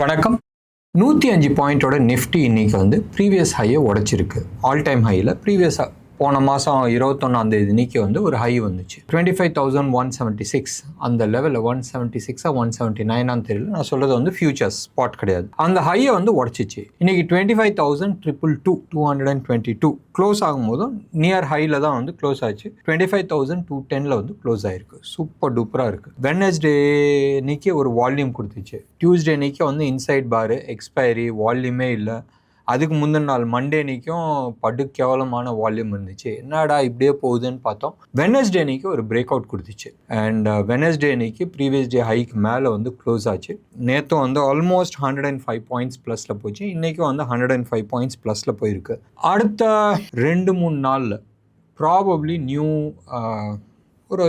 வணக்கம். 105 பாயிண்டோட நிஃப்டி இன்னைக்கு வந்து ப்ரீவியஸ் ஹையை உடைச்சிருக்கு. ஆல் டைம் ஹையில் ப்ரீவியஸ் போன மாதம் 21 இன்னைக்கு வந்து ஒரு ஹை வந்துச்சு 25,176. அந்த லெவலில் 176 179 தெரியல. நான் சொல்கிறது வந்து ஃபியூச்சர்ஸ் ஸ்பாட் கிடையாது. அந்த ஹையை வந்து உடச்சிச்சு. இன்னைக்கு 25,222 க்ளோஸ் ஆகும்போதும் நியர் ஹையில் தான் வந்து க்ளோஸ் ஆச்சு. 25,210 வந்து க்ளோஸ் ஆயிருக்கு. சூப்பர் டூப்பராக இருக்குது. வெட்னஸ்டே இன்னைக்கு ஒரு வால்யூம் கொடுத்துச்சு. டியூஸ்டே இன்னைக்கு வந்து இன்சைட் பாரு எக்ஸ்பைரி வால்யூமே இல்லை. அதுக்கு முந்தின நாள் மண்டே அன்னைக்கும் படு கேவலமான வால்யூம் இருந்துச்சு. என்னடா இப்படியே போகுதுன்னு பார்த்தோம். வெட்னஸ்டே அன்னைக்கு ஒரு பிரேக் அவுட் கொடுத்துச்சு. அண்ட் வெட்னஸ்டே அன்னைக்கு ப்ரீவியஸ் டே ஹைக்கு மேலே வந்து க்ளோஸ் ஆச்சு. நேற்றும் வந்து ஆல்மோஸ்ட் 105 பாயிண்ட்ஸ் ப்ளஸில் போச்சு. இன்றைக்கும் வந்து 105 பாயிண்ட்ஸ் ப்ளஸில் போயிருக்கு. அடுத்த 2-3 நாளில் ப்ராபப்ளி இன்னும் ஒரு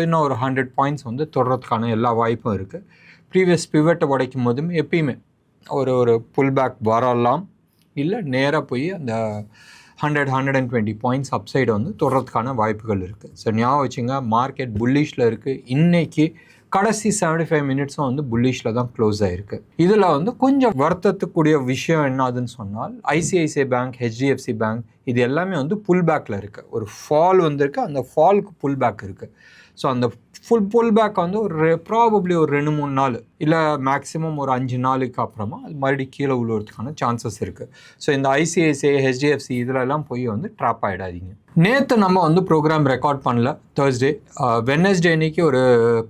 100 பாயிண்ட்ஸ் வந்து தொடர்றதுக்கான எல்லா வாய்ப்பும் இருக்குது. ப்ரீவியஸ் பிவட்டை உடைக்கும் போதும் எப்பயுமே ஒரு புல் பேக் வரலாம், இல்லை நேராக போய் அந்த 100-120 பாயிண்ட்ஸ் அப்சைடு வந்து தொடர்றதுக்கான வாய்ப்புகள் இருக்குது. ஸோ ஞாபகம் வச்சுங்க, மார்க்கெட் புல்லிஷில் இருக்குது. இன்றைக்கி கடைசி 75 மினிட்ஸும் வந்து புல்லிஷில் தான் க்ளோஸ் ஆகிருக்கு. இதில் வந்து கொஞ்சம் வருத்தத்துக்குரிய விஷயம் என்னதுன்னு சொன்னால், ஐசிஐசிஐ பேங்க், ஹெச்டிஎஃப்சி பேங்க் இது எல்லாமே வந்து புல் பேக்கில் இருக்குது. ஒரு ஃபால் வந்திருக்கு, அந்த ஃபாலுக்கு புல் பேக் இருக்குது. ஸோ அந்த புல் பேக் வந்து ப்ராபப்ளி ஒரு 2-3 நாள் இல்லை மேக்ஸிமம் ஒரு 5 நாளுக்கு அப்புறமா அது மறுபடியும் கீழே விழுவதுக்கான சான்சஸ் இருக்குது. ஸோ இந்த ஐசிஐசிஐ, ஹெச்டிஎஃப்சி இதிலெல்லாம் போய் வந்து ட்ராப் ஆகிடாதீங்க. நேற்று நம்ம வந்து ப்ரோக்ராம் ரெக்கார்ட் பண்ணல. தேர்ஸ்டே, வெட்னஸ்டே அன்னைக்கு ஒரு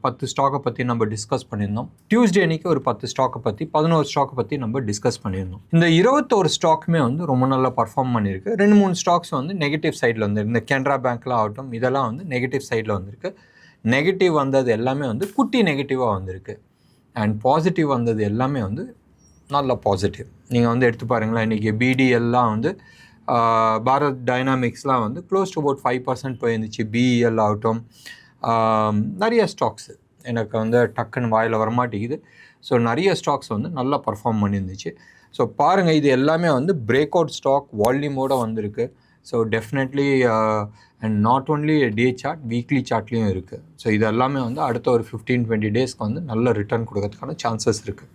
10 ஸ்டாக்கை பற்றி நம்ம டிஸ்கஸ் பண்ணியிருந்தோம். டியூஸ்டே அன்னைக்கு ஒரு 10 ஸ்டாக்கை பற்றி 11 ஸ்டாக்கை பற்றி நம்ம டிஸ்கஸ் பண்ணியிருந்தோம். இந்த 21 ஸ்டாக்குமே வந்து ரொம்ப நல்லா பர்ஃபார்ம் பண்ணியிருக்கு. 2-3 ஸ்டாக்ஸ் வந்து நெகட்டிவ் சைடில் வந்துருக்கு. இந்த கனரா பேங்க்லாம் ஆகட்டும், இதெல்லாம் வந்து நெகட்டிவ் சைடில் வந்திருக்கு. நெகட்டிவ் வந்தது எல்லாமே வந்து குட்டி நெகட்டிவாக வந்திருக்கு. அண்ட் பாசிட்டிவ் வந்தது எல்லாமே வந்து நல்ல பாசிட்டிவ். நீங்கள் வந்து எடுத்து பாருங்களேன், இன்றைக்கி பிடிஎல்லாம் வந்து பாரத் டைனாமிக்ஸ்லாம் வந்து க்ளோஸ் டு அபவுட் 5% போயிருந்துச்சு. பிஇஎல் ஆகட்டும், நிறைய ஸ்டாக்ஸு எனக்கு வந்து டக்குன்னு வாயில் வரமாட்டேங்குது. ஸோ நிறைய ஸ்டாக்ஸ் வந்து நல்லா பர்ஃபார்ம் பண்ணியிருந்துச்சு. ஸோ பாருங்கள், இது எல்லாமே வந்து பிரேக் அவுட் ஸ்டாக் வால்யூமோடு வந்திருக்கு. So definitely and not only day chart, weekly சார்ட்லேயும் இருக்குது. ஸோ இது எல்லாமே வந்து அடுத்த ஒரு 15-20 டேஸ்க்கு வந்து நல்ல ரிட்டர்ன் கொடுக்கறதுக்கான சான்சஸ் இருக்குது.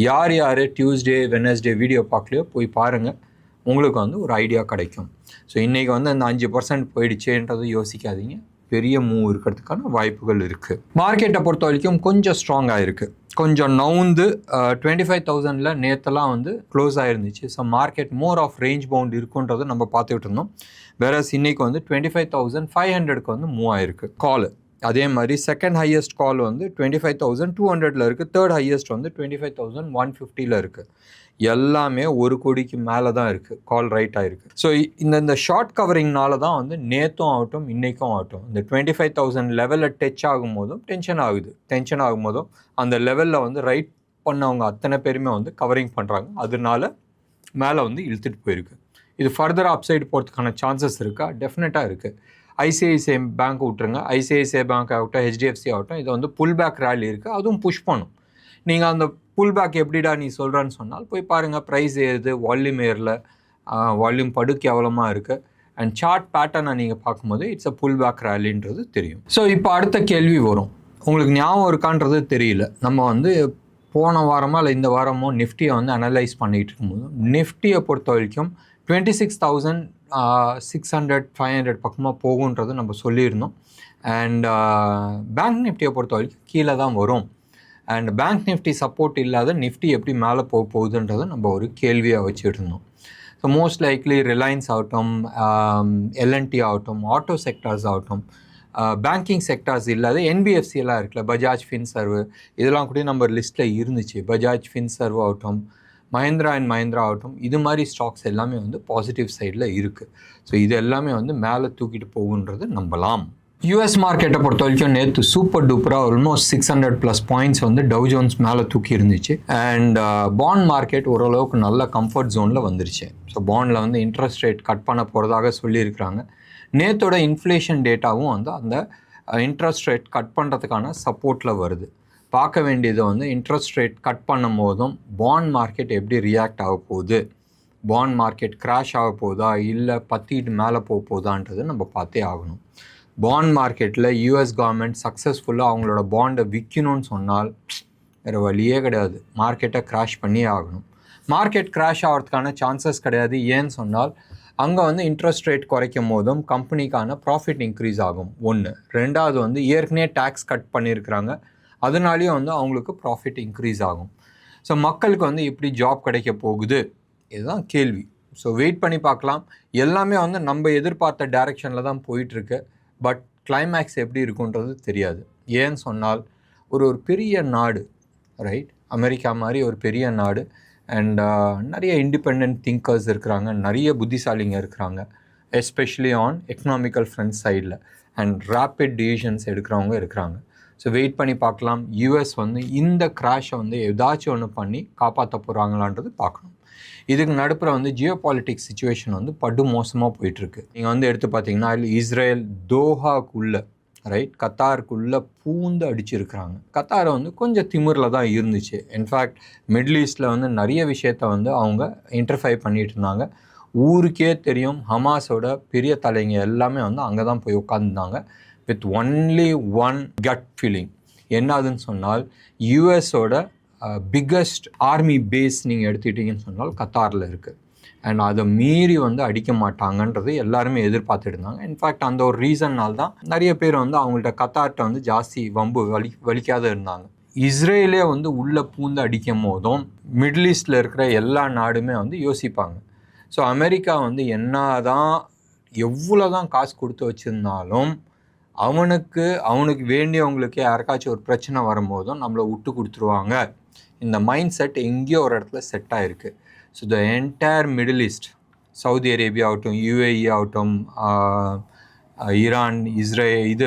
யார் டியூஸ்டே வெட்னஸ்டே வீடியோ பார்க்கலையோ போய் பாருங்கள், உங்களுக்கு வந்து ஒரு ஐடியா கிடைக்கும். ஸோ இன்றைக்கி வந்து அந்த 5% போயிடுச்சேன்றது யோசிக்காதீங்க. பெரிய மூவ் இருக்கிறதுக்கான வாய்ப்புகள் இருக்குது. மார்க்கெட்டை பொறுத்த வரைக்கும் கொஞ்சம் ஸ்ட்ராங்காக இருக்குது. கொஞ்சம் நவுந்து 25,000 நேற்றுலாம் வந்து க்ளோஸ் ஆகிருந்துச்சு. So market more of range bound இருக்குன்றதை நம்ம பார்த்துக்கிட்டு இருந்தோம். வேறஸ் இன்றைக்கி வந்து 25,500க்கு வந்து மூவ் ஆகிருக்கு கால். அதே மாதிரி செகண்ட் ஹையஸ்ட் கால் வந்து 25,200 இருக்குது. தேர்ட் ஹையஸ்ட் வந்து 25,150 இருக்குது. எல்லாமே 1 கோடிக்கு மேலே தான் இருக்குது. கால் ரைட் ஆகிருக்கு. ஸோ இந்த ஷார்ட் கவரிங்னால தான் வந்து நேற்றும் ஆகட்டும் இன்றைக்கும் ஆகட்டும் இந்த 25,000 லெவலில் டச் ஆகும்போதும் டென்ஷன் ஆகும்போதும் அந்த லெவலில் வந்து ரைட் பண்ணவங்க அத்தனை பேருமே வந்து கவரிங் பண்ணுறாங்க. அதனால மேலே வந்து இழுத்துட்டு போயிருக்கு. இது ஃபர்தராக அப்சைடு போகிறதுக்கான சான்சஸ் இருக்கா? டெஃபினட்டாக இருக்குது. ஐசிஐசிஐ பேங்க் விட்டுருங்க. ஐசிஐசிஐ பேங்க் ஆகட்டும், ஹெச்டிஎஃப்சி ஆகட்டும், இது வந்து புல் பேக் ரேலி இருக்குது. அதுவும் புஷ் பண்ணும். நீங்கள் அந்த புல் பேக் எப்படிடா நீ சொல்கிறான்னு சொன்னால் போய் பாருங்கள். ப்ரைஸ் ஏறுது, வால்யூம் ஏறல, வால்யூம் படு கேவலமாக இருக்குது. அண்ட் சார்ட் பேட்டர்னை நீங்கள் பார்க்கும்போது இட்ஸ் அ புல் பேக் ரேலின்றது தெரியும். ஸோ இப்போ அடுத்த கேள்வி வரும், உங்களுக்கு ஞாபகம் இருக்கான்றது தெரியல. நம்ம வந்து போன வாரமோ இல்லை இந்த வாரமோ நிஃப்டியை வந்து அனலைஸ் பண்ணிகிட்டு இருக்கும்போது நிஃப்டியை பொறுத்த வரைக்கும் 26,600-500 பக்கமாக போகுன்றது நம்ம சொல்லியிருந்தோம். அண்ட் பேங்க் நிஃப்டியை பொறுத்த வரைக்கும் கீழே தான் வரும். அண்ட் பேங்க் நிஃப்டி சப்போர்ட் இல்லாத நிஃப்டி எப்படி மேலே போகுதுன்றதை நம்ம ஒரு கேள்வியாக வச்சுட்டு இருந்தோம். ஸோ மோஸ்ட் லைக்லி ரிலையன்ஸ் ஆகட்டும், எல்என்டி ஆகட்டும், ஆட்டோ செக்டார்ஸ் ஆகட்டும், பேங்கிங் செக்டார்ஸ் இல்லாத என்பிஎஃப்சியெல்லாம் இருக்குல்ல, பஜாஜ் ஃபின்சர்வ் இதெல்லாம் கூட நம்ம லிஸ்ட்டில் இருந்துச்சு. பஜாஜ் ஃபின்சர்வ் ஆகட்டும், மஹிந்திரா அண்ட் மஹிந்திரா ஆகட்டும், இது மாதிரி ஸ்டாக்ஸ் எல்லாமே வந்து பாசிட்டிவ் சைடில் இருக்குது. ஸோ இது எல்லாமே வந்து மேலே தூக்கிட்டு போகுன்றது நம்பலாம். யூஎஸ் மார்க்கெட்டை பொறுத்த வரைக்கும் நேற்று சூப்பர் டூப்பராக ஆல்மோஸ்ட் 600+ பாயிண்ட்ஸ் வந்து டவ் ஜோன்ஸ் மேலே தூக்கி இருந்துச்சு. அண்ட் பாண்ட் மார்க்கெட் ஓரளவுக்கு நல்ல கம்ஃபர்ட் ஜோனில் வந்துருச்சு. ஸோ பாண்டில் வந்து இன்ட்ரெஸ்ட் ரேட் கட் பண்ண போகிறதாக சொல்லியிருக்கிறாங்க. நேற்றோட இன்ஃப்ளேஷன் டேட்டாவும் வந்து அந்த இன்ட்ரெஸ்ட் ரேட் கட் பண்ணுறதுக்கான சப்போர்ட்டில் வருது. பார்க்க வேண்டியது வந்து இன்ட்ரெஸ்ட் ரேட் கட் பண்ணும் போதும் பாண்ட் மார்க்கெட் எப்படி ரியாக்ட் ஆக போகுது, பாண்ட் மார்க்கெட் கிராஷ் ஆக போகுதா இல்லை பற்றிட்டு மேலே போகுதான்றது நம்ம பார்த்தே ஆகணும். பாண்ட் மார்க்கெட்டில் யூஎஸ் கவர்மெண்ட் சக்ஸஸ்ஃபுல்லாக அவங்களோட பாண்டை விற்கணும்னு சொன்னால் வேறு வழியே கிடையாது, மார்க்கெட்டை கிராஷ் பண்ணியே ஆகணும். மார்க்கெட் கிராஷ் ஆகிறதுக்கான சான்சஸ் கிடையாது. ஏன்னு சொன்னால் அங்கே வந்து இன்ட்ரெஸ்ட் ரேட் குறைக்கும் போதும் கம்பெனிக்கான ப்ராஃபிட் இன்க்ரீஸ் ஆகும். ஒன்று. ரெண்டாவது வந்து ஏற்கனவே டேக்ஸ் கட் பண்ணியிருக்கிறாங்க, அதனாலேயும் வந்து அவங்களுக்கு ப்ராஃபிட் இன்க்ரீஸ் ஆகும். ஸோ மக்களுக்கு வந்து எப்படி ஜாப் கிடைக்க போகுது, இதுதான் கேள்வி. ஸோ வெயிட் பண்ணி பார்க்கலாம். எல்லாமே வந்து நம்ம எதிர்பார்த்த டைரெக்ஷனில் தான் போயிட்டுருக்கு. பட் கிளைமேக்ஸ் எப்படி இருக்குன்றது தெரியாது. ஏன்னு சொன்னால் ஒரு பெரிய நாடு, ரைட், அமெரிக்கா மாதிரி ஒரு பெரிய நாடு, அண்ட் நிறைய இண்டிபெண்ட் திங்கர்ஸ் இருக்கிறாங்க, நிறைய புத்திசாலிங்க இருக்கிறாங்க, எஸ்பெஷலி ஆன் எக்கனாமிக்கல் ஃப்ரண்ட் சைடில், அண்ட் ரேப்பிட் டிசிஷன்ஸ் எடுக்கிறவங்க இருக்கிறாங்க. ஸோ வெயிட் பண்ணி பார்க்கலாம். யூஎஸ் வந்து இந்த கிராஷை வந்து ஏதாச்சும் ஒன்று பண்ணி காப்பாற்ற போகிறாங்களான்றது பார்க்கணும். இதுக்கு நடுப்புற வந்து ஜியோ பாலிட்டிக்ஸ் சுச்சுவேஷன் வந்து படு மோசமாக போயிட்டுருக்கு. நீங்கள் வந்து எடுத்து பார்த்தீங்கன்னா இஸ்ரேல் தோஹாக்குள்ளே, ரைட், கத்தாருக்குள்ளே பூந்து அடிச்சிருக்கிறாங்க. கத்தாரை வந்து கொஞ்சம் திமிரில் தான் இருந்துச்சு. இன்ஃபேக்ட் மிடில் ஈஸ்டில் வந்து நிறைய விஷயத்த வந்து அவங்க இன்டர்ஃபை பண்ணிகிட்டு இருந்தாங்க. ஊருக்கே தெரியும், ஹமாஸோட பெரிய தலைங்க எல்லாமே வந்து அங்கே தான் போய் உட்காந்துருந்தாங்க with only one cut feeling. என்னதுன்னு சொன்னால் யூஎஸோட பிக்கஸ்ட் ஆர்மி பேஸ் நீங்கள் எடுத்துக்கிட்டிங்கன்னு சொன்னால் கத்தாரில் இருக்குது. அண்ட் அதை மீறி வந்து அடிக்க மாட்டாங்கன்றது எல்லாருமே எதிர்பார்த்துட்டு இருந்தாங்க. இன்ஃபேக்ட் அந்த ஒரு ரீசன்னால் தான் நிறைய பேர் வந்து அவங்கள்ட்ட கத்தார்கிட்ட வந்து ஜாஸ்தி வம்பு வலிக்காத இருந்தாங்க. இஸ்ரேலே வந்து உள்ளே பூந்து அடிக்கும் போதும் மிடில் ஈஸ்டில் இருக்கிற எல்லா நாடுமே வந்து யோசிப்பாங்க. ஸோ அமெரிக்கா வந்து என்ன தான் எவ்வளோ தான் காசு கொடுத்து வச்சுருந்தாலும் அவனுக்கு வேண்டியவங்களுக்கு யாருக்காச்சும் ஒரு பிரச்சனை வரும்போதும் நம்மளை விட்டு கொடுத்துருவாங்க. இந்த மைண்ட் செட் எங்கேயோ ஒரு இடத்துல செட் ஆகிருக்கு. So the entire Middle East, Saudi Arabia ஆகட்டும், யுஏஇ ஆகட்டும், ஈரான், இஸ்ரேல்,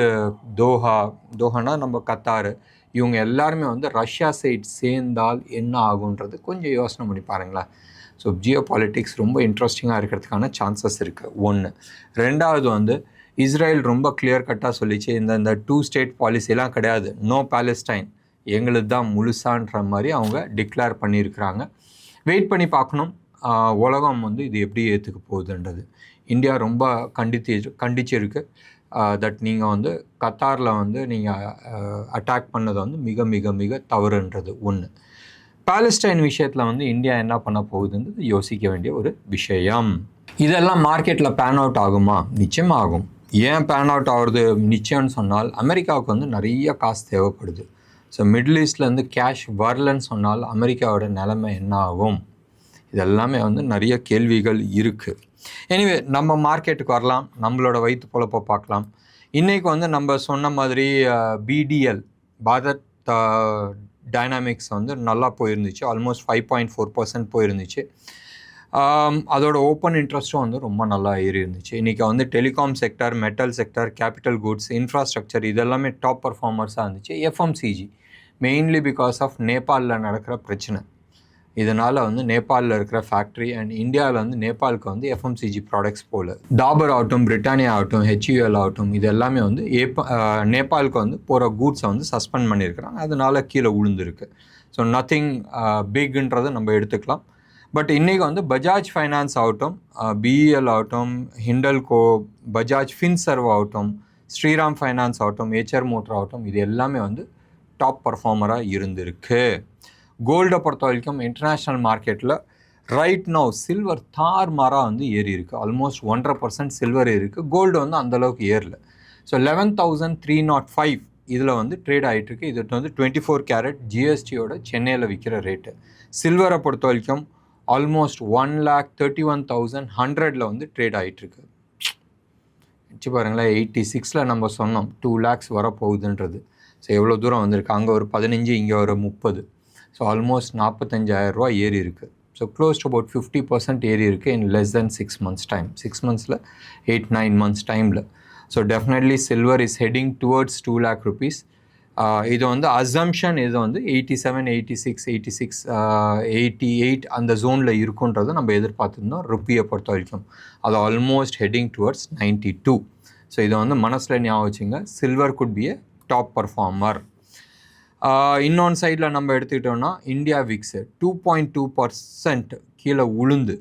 தோஹானா நம்ம கத்தார், இவங்க எல்லாருமே வந்து ரஷ்யா சைட் சேர்ந்தால் என்ன ஆகுன்றது கொஞ்சம் யோசனை பண்ணி பாருங்களேன். ஸோ ஜியோ பாலிட்டிக்ஸ் ரொம்ப இன்ட்ரெஸ்டிங்காக இருக்கிறதுக்கான சான்சஸ் இருக்குது. ஒன்று. ரெண்டாவது வந்து இஸ்ரேல் ரொம்ப கிளியர் கட்டாக சொல்லிச்சு, இந்த 2 ஸ்டேட் பாலிசிலாம் கிடையாது, நோ பாலஸ்டைன், எங்களுக்கு தான் முழுசான்ற மாதிரி அவங்க டிக்ளேர் பண்ணியிருக்கிறாங்க. வெயிட் பண்ணி பார்க்கணும் உலகம் வந்து இது எப்படி ஏற்றுக்க போகுதுன்றது. இந்தியா ரொம்ப கண்டிச்சிருக்கு தட் நீங்கள் வந்து கத்தாரில் வந்து நீங்கள் அட்டாக் பண்ணதை வந்து மிக மிக மிக தவறுன்றது. ஒன்று. பாலஸ்டைன் விஷயத்தில் வந்து இந்தியா என்ன பண்ண போகுதுன்றது யோசிக்க வேண்டிய ஒரு விஷயம். இதெல்லாம் மார்க்கெட்டில் பேன் அவுட் ஆகுமா? நிச்சயமாக ஆகும். ஏன் பேன் அவுட் ஆகுறது நிச்சயம்னு சொன்னால் அமெரிக்காவுக்கு வந்து நிறைய காசு தேவைப்படுது. ஸோ மிடில் ஈஸ்ட்லேருந்து கேஷ் வரலன்னு சொன்னால் அமெரிக்காவோட நிலைமை என்ன ஆகும்? இதெல்லாமே வந்து நிறைய கேள்விகள் இருக்குது. எனிவே நம்ம மார்க்கெட்டுக்கு வரலாம், நம்மளோட வயிற்று பொழப்பை பார்க்கலாம். இன்றைக்கி வந்து நம்ம சொன்ன மாதிரி பிடிஎல், பாரத் டைனாமிக்ஸ் வந்து நல்லா போயிருந்துச்சு. ஆல்மோஸ்ட் 5.4% போயிருந்துச்சு. அதோட ஓப்பன் இன்ட்ரெஸ்ட்டும் வந்து ரொம்ப நல்லா ஏறி இருந்துச்சு. இன்றைக்கி வந்து telecom sector, metal sector, capital goods, infrastructure இதெல்லாமே டாப் பர்ஃபார்மர்ஸாக இருந்துச்சு. எஃப்எம்சிஜி மெயின்லி பிகாஸ் ஆஃப் நேபாளில் நடக்கிற பிரச்சனை. இதனால் வந்து நேபாளில் இருக்கிற ஃபேக்ட்ரி அண்ட் இந்தியாவில் வந்து நேபாளுக்கு வந்து எஃப்எம்சிஜி ப்ராடக்ட்ஸ் போல் டாபர் ஆகட்டும், பிரிட்டானியா ஆகட்டும், ஹெச்யூஎல் ஆகட்டும், இது எல்லாமே வந்து நேபாளுக்கு வந்து போகிற கூட்ஸை வந்து சஸ்பெண்ட் பண்ணியிருக்கிறாங்க. அதனால கீழே விழுந்துருக்கு. ஸோ நத்திங் பிக்ன்றது நம்ம எடுத்துக்கலாம். பட் இன்றைக்கி வந்து பஜாஜ் ஃபைனான்ஸ் ஆகட்டும், பிஇஎல் ஆகட்டும், ஹிண்டல்கோ, பஜாஜ் ஃபின்சர்வ் ஆகட்டும், ஸ்ரீராம் ஃபைனான்ஸ் ஆகட்டும், ஏச்சர் மோட்டர் ஆகட்டும், இது எல்லாமே வந்து டாப் பர்ஃபார்மராக இருந்திருக்கு. கோல்டை பொறுத்த வரைக்கும் இன்டர்நேஷ்னல் மார்க்கெட்டில் ரைட் நவ் சில்வர் தார்மாராக வந்து ஏறி இருக்குது. ஆல்மோஸ்ட் 1.5% சில்வர் இருக்குது. கோல்டு வந்து அந்தளவுக்கு ஏறல. ஸோ 11,305 இதில் வந்து ட்ரேட் ஆகிட்டுருக்கு. இது வந்து 24 கேரட் ஜிஎஸ்டியோட சென்னையில் விற்கிற ரேட்டு. சில்வரை பொறுத்த வரைக்கும் ஆல்மோஸ்ட் 1,31,100 வந்து ட்ரேட் ஆகிட்டுருக்கு. வச்சு பாருங்களேன், 86 நம்ம சொன்னோம் 2 lakhs வரப்போகுதுன்றது. ஸோ எவ்வளோ தூரம் வந்திருக்கு? அங்கே ஒரு 15, இங்கே ஒரு 30. ஸோ ஆல்மோஸ்ட் 45,000 ஏறி இருக்குது. ஸோ க்ளோஸ் டு அபவுட் 50% ஏறி இருக்குது இன் less than 6 months time. 6 monthsல 8-9 months டைமில். So definitely silver is heading towards 2 lakh rupees. இது வந்து அசம்ஷன் இது வந்து 87, 86, 88 அந்த ஜோனில் இருக்குன்றதை நம்ம எதிர்பார்த்துருந்தோம். ருப்பியை பொறுத்த வரைக்கும் அது ஆல்மோஸ்ட் ஹெட்டிங் டுவர்ட்ஸ் 92. ஸோ இதை வந்து மனசில் ஞாபகம் வச்சுங்க. Silver could be a top performer. இன்னொன்று சைடில் நம்ம எடுத்துக்கிட்டோம்னா INDIAVIX 2.2% கீழே உளுந்து,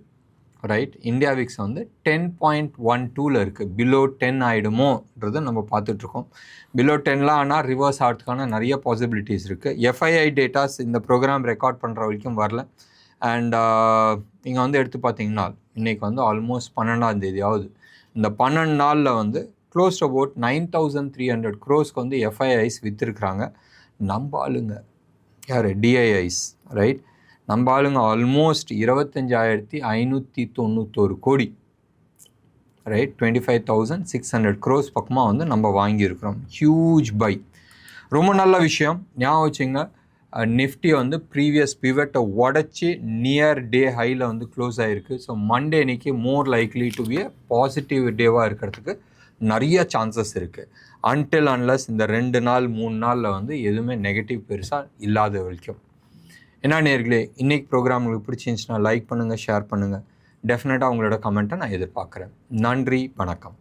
ரைட். INDIAVIX வந்து 10.12 இருக்குது. பிலோ 10 ஆகிடுமோன்றதை நம்ம பார்த்துட்ருக்கோம். பிலோ 10லாம் ஆனால் ரிவர்ஸ் ஆகிறதுக்கான நிறைய பாசிபிலிட்டிஸ் இருக்குது. FII டேட்டாஸ் இந்த ப்ரோக்ராம் ரெக்கார்ட் பண்ணுற வரைக்கும் வரல. அண்ட் இங்கே வந்து எடுத்து பார்த்தீங்கன்னா இன்றைக்கி வந்து ஆல்மோஸ்ட் 12ஆம் தேதி ஆகுது. இந்த 12 நாளில் வந்து க்ளோஸ் அபவுட் 9,300 crores வந்து எஃப்ஐஐஸ் விற்றுருக்குறாங்க. நம்ம ஆளுங்க யார் டிஐஐஸ் ரைட், நம்ம ஆளுங்க ஆல்மோஸ்ட் 25,591 கோடி ரைட், 25,600 crores பக்கமாக வந்து நம்ம வாங்கியிருக்கிறோம். ஹியூஜ் பை, ரொம்ப நல்ல விஷயம். ஞாபகம் வச்சுங்க, நிஃப்டி வந்து ப்ரீவியஸ் பிவட்டை உடச்சி நியர் டே ஹையில் வந்து க்ளோஸ் ஆகிருக்கு. ஸோ மண்டே இன்னைக்கு more likely to be positive டேவாக இருக்கிறதுக்கு நிறைய சான்சஸ் இருக்குது. அன்டில் அன்லஸ் இந்த 2 நாள் 3 நாளில் வந்து எதுவுமே நெகட்டிவ் பெருசாக இல்லாத வரைக்கும். என்ன நேர்களே, இன்றைக்கி ப்ரோக்ராம் உங்களுக்கு பிடிச்சிருந்துச்சுன்னா லைக் பண்ணுங்கள், ஷேர் பண்ணுங்கள். டெஃபினட்டாக உங்களோட கமெண்ட்டை நான் எதிர்பார்க்குறேன். நன்றி, வணக்கம்.